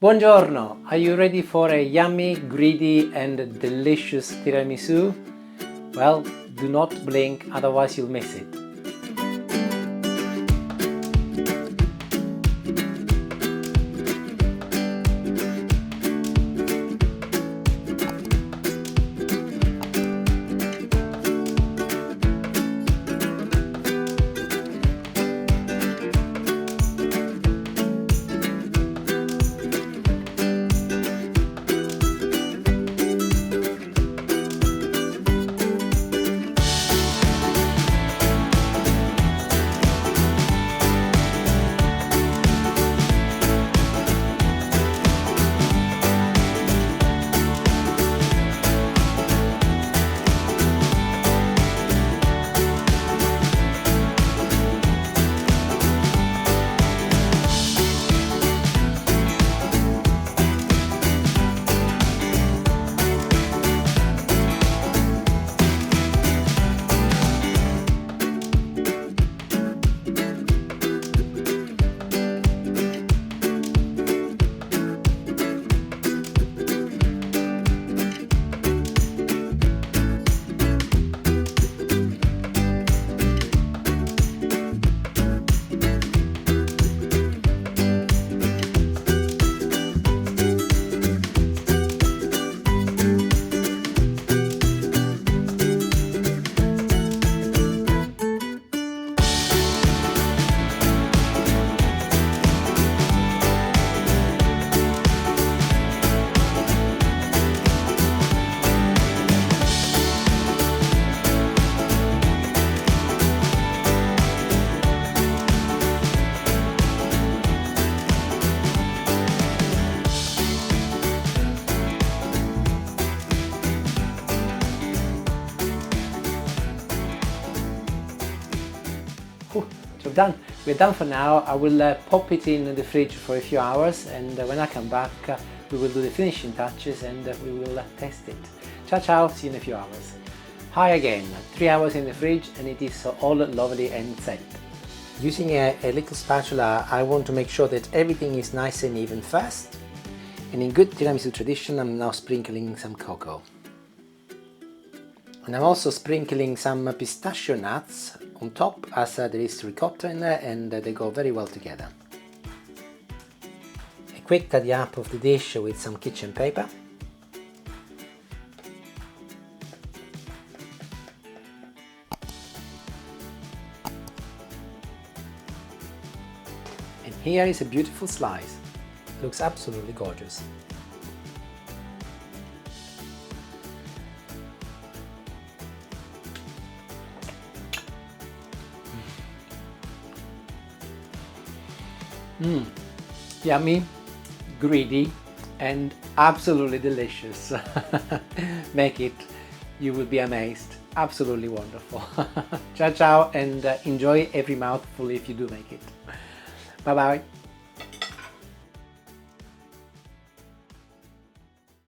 Buongiorno! Are you ready for a yummy, greedy and delicious tiramisu? Well, do not blink, otherwise you'll miss it. We're done for now. I will pop it in the fridge for a few hours, and when I come back we will do the finishing touches and we will test it. Ciao ciao, see you in a few hours. Hi again, 3 hours in the fridge and it is all lovely and set. Using a little spatula I want to make sure that everything is nice and even first, and in good tiramisu tradition I'm now sprinkling some cocoa. And I'm also sprinkling some pistachio nuts on top, as there is ricotta in there and they go very well together. A quick tidy up of the dish with some kitchen paper. And here is a beautiful slice. Looks absolutely gorgeous. Yummy, greedy and absolutely delicious. Make it, you will be amazed. Absolutely wonderful. Ciao ciao, and enjoy every mouthful if you do make it. Bye bye.